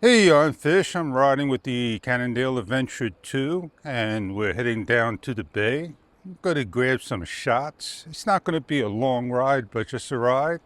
Hey, I'm Fish. I'm riding with the Cannondale Adventure 2, and we're heading down to the bay. I'm going to grab some shots. It's not going to be a long ride, but just a ride.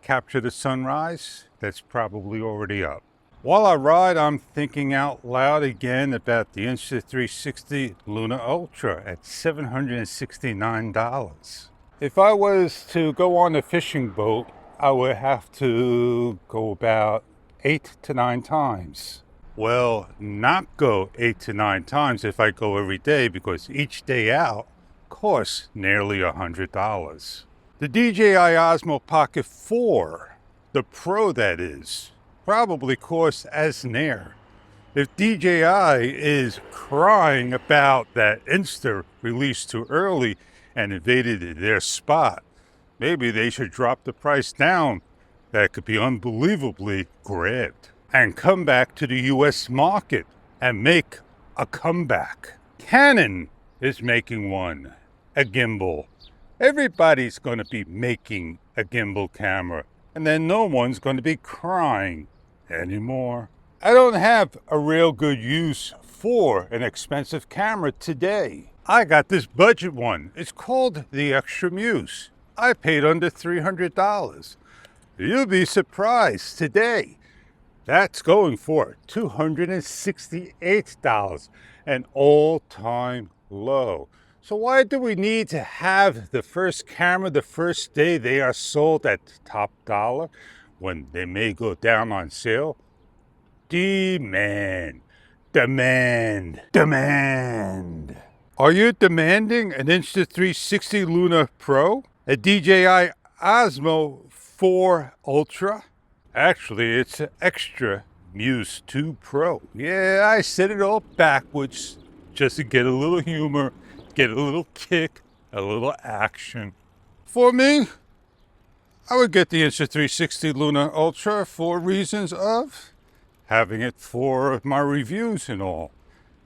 Capture the sunrise. That's probably already up. While I ride, I'm thinking out loud again about the Insta360 Luna Ultra at $769. If I was to go on a fishing boat, I would have to go about 8 to 9 times. Well, not go 8 to 9 times if I go every day, because each day out costs nearly $100. The DJI Osmo Pocket 4, the Pro that is, probably costs as near. If DJI is crying about that Insta released too early and invaded their spot, maybe they should drop the price down. That could be unbelievably grabbed. And come back to the US market and make a comeback. Canon is making one, a gimbal. Everybody's going to be making a gimbal camera, and then no one's going to be crying anymore. I don't have a real good use for an expensive camera today. I got this budget one. It's called the Extra Muse. I paid under $300. You'll be surprised today. That's going for $268, an all-time low. So why do we need to have the first camera the first day they are sold at top dollar when they may go down on sale? Demand, demand, demand. Are you demanding an Insta360 Luna Pro? A DJI Osmo 4 Ultra? Actually, it's an Extra Muse 2 Pro. Yeah, I said it all backwards just to get a little humor, get a little kick, a little action. For me, I would get the Insta360 Luna Ultra for reasons of having it for my reviews and all,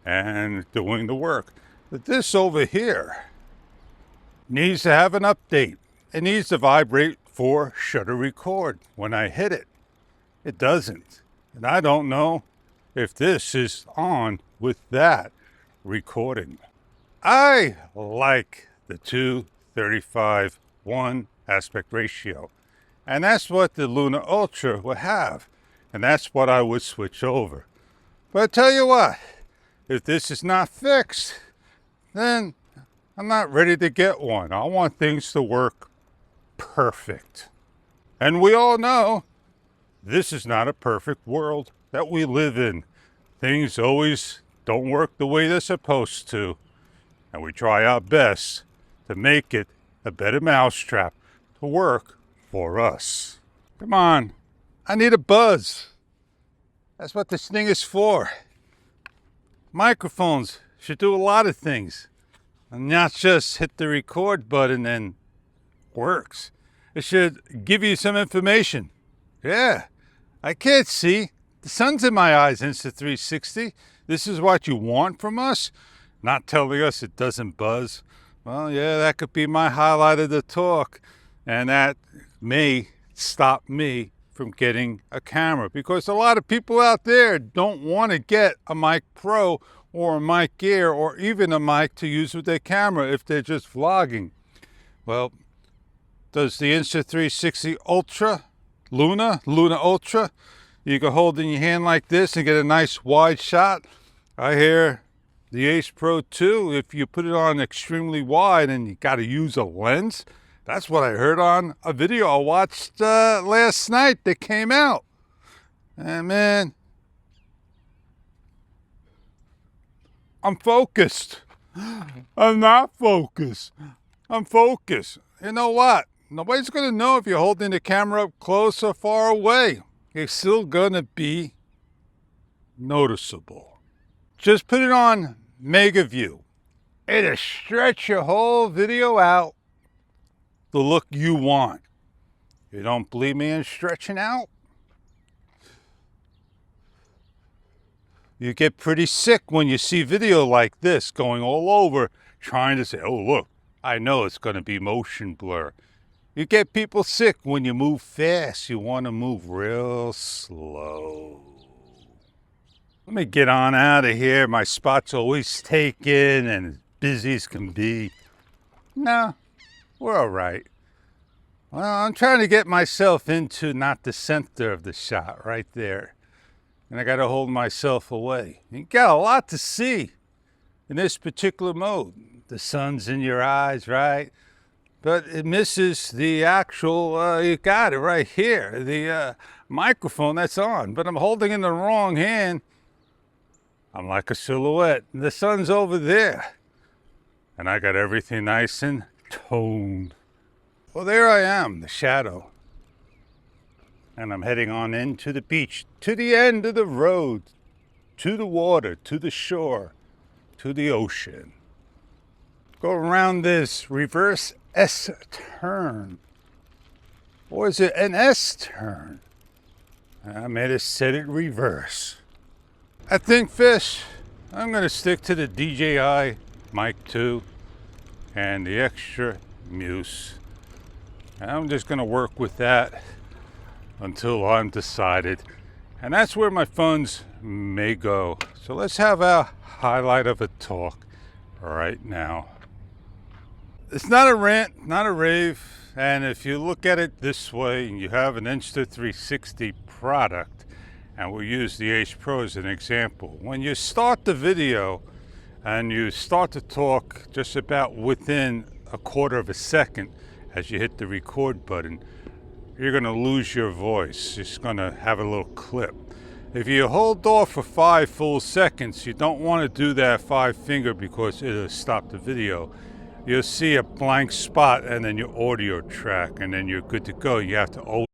and doing the work. But this over here needs to have an update. It needs to vibrate for shutter record when I hit it. It doesn't. And I don't know if this is on with that recording. I like the 2:35:1 aspect ratio. And that's what the Luna Ultra will have. And that's what I would switch over. But I tell you what, if this is not fixed, then I'm not ready to get one. I want things to work perfect. And we all know this is not a perfect world that we live in. Things always don't work the way they're supposed to. And we try our best to make it a better mousetrap to work for us. Come on, I need a buzz. That's what this thing is for. Microphones should do a lot of things, and not just hit the record button and works. It should give you some information. Yeah, I can't see. The sun's in my eyes, Insta360. This is what you want from us? Not telling us it doesn't buzz. Well, yeah, that could be my highlight of the talk, and that may stop me from getting a camera, because a lot of people out there don't want to get a Mic Pro or a Mic Air or even a mic to use with their camera if they're just vlogging. Well, does the Insta360 Ultra, Luna Ultra, you can hold in your hand like this and get a nice wide shot. I hear the Ace Pro 2, if you put it on extremely wide and you got to use a lens. That's what I heard on a video I watched last night that came out. And man, I'm focused. I'm not focused. I'm focused. You know what? Nobody's going to know if you're holding the camera up close or far away. It's still going to be noticeable. Just put it on Mega View. It'll stretch your whole video out the look you want. You don't believe me in stretching out? You get pretty sick when you see video like this going all over trying to say, oh, look, I know it's going to be motion blur. You get people sick when you move fast. You want to move real slow. Let me get on out of here. My spot's always taken and as busy as can be. No, we're all right. Well, I'm trying to get myself into not the center of the shot right there. And I got to hold myself away. You got a lot to see in this particular mode. The sun's in your eyes, right? But it misses the actual, you got it right here, the microphone that's on. But I'm holding in the wrong hand. I'm like a silhouette. The sun's over there. And I got everything nice and toned. Well, there I am, the shadow. And I'm heading on into the beach, to the end of the road, to the water, to the shore, to the ocean. Go around this reverse S turn. Or is it an S turn? I made it set it reverse. I think, Fish, I'm going to stick to the DJI Mic 2 and the extra Muse. And I'm just going to work with that until I'm decided. And that's where my funds may go. So let's have a highlight of a talk right now. It's not a rant, not a rave. And if you look at it this way, and you have an Insta360 product, and we'll use the H Pro as an example. When you start the video and you start to talk just about within a quarter of a second, as you hit the record button, you're going to lose your voice. It's going to have a little clip. If you hold off for 5 full seconds, you don't want to do that 5-finger because it'll stop the video. You'll see a blank spot and then your audio track, and then you're good to go. You have to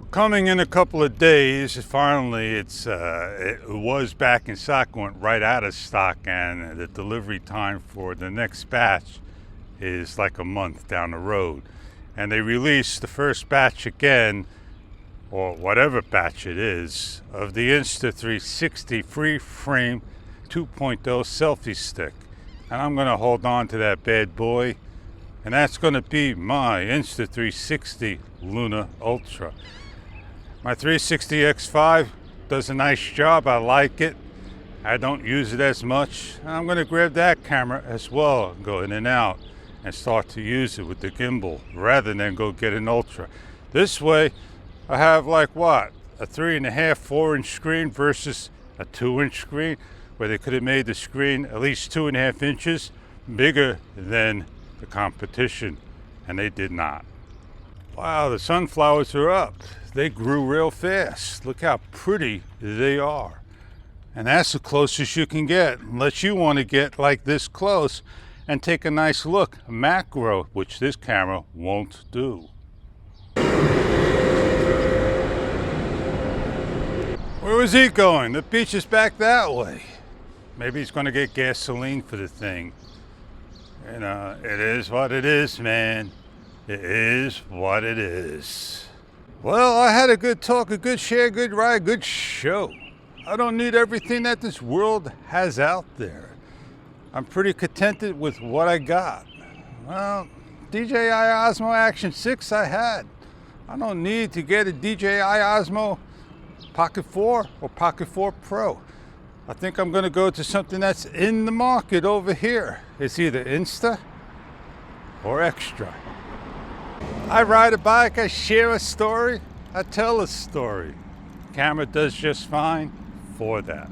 coming in a couple of days. Finally, it was back in stock, went right out of stock, and the delivery time for the next batch is like a month down the road. And they released the first batch again, or whatever batch it is, of the Insta360 free frame 2.0 selfie stick. And I'm going to hold on to that bad boy, and that's going to be my Insta360 Luna Ultra. My 360X5 does a nice job. I like it. I don't use it as much. I'm going to grab that camera as well, go in and out, and start to use it with the gimbal rather than go get an Ultra. This way, I have like what? A 3.5, 4-inch screen versus a 2-inch screen, where they could have made the screen at least 2.5 inches bigger than the competition, and they did not. Wow, the sunflowers are up. They grew real fast. Look how pretty they are. And that's the closest you can get, unless you want to get like this close and take a nice look, macro, which this camera won't do. Where was he going? The beach is back that way. Maybe he's going to get gasoline for the thing. You know, it is what it is, man. It is what it is. Well, I had a good talk, a good share, good ride, good show. I don't need everything that this world has out there. I'm pretty contented with what I got. Well, DJI Osmo Action 6 I had. I don't need to get a DJI Osmo Pocket 4 or Pocket 4 Pro. I think I'm going to go to something that's in the market over here. It's either Insta or Extra. I ride a bike, I share a story, I tell a story. Camera does just fine for that.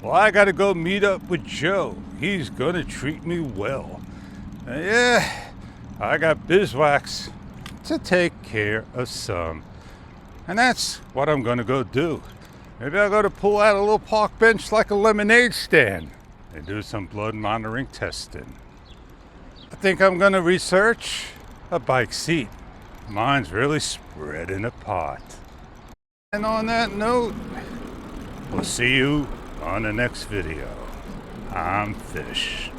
Well, I got to go meet up with Joe. He's going to treat me well. Yeah, I got bizwax to take care of some. And that's what I'm going to go do. Maybe I'll go to pull out a little park bench like a lemonade stand and do some blood monitoring testing. I think I'm going to research a bike seat. Mine's really spreading apart. And on that note, we'll see you on the next video. I'm Fish.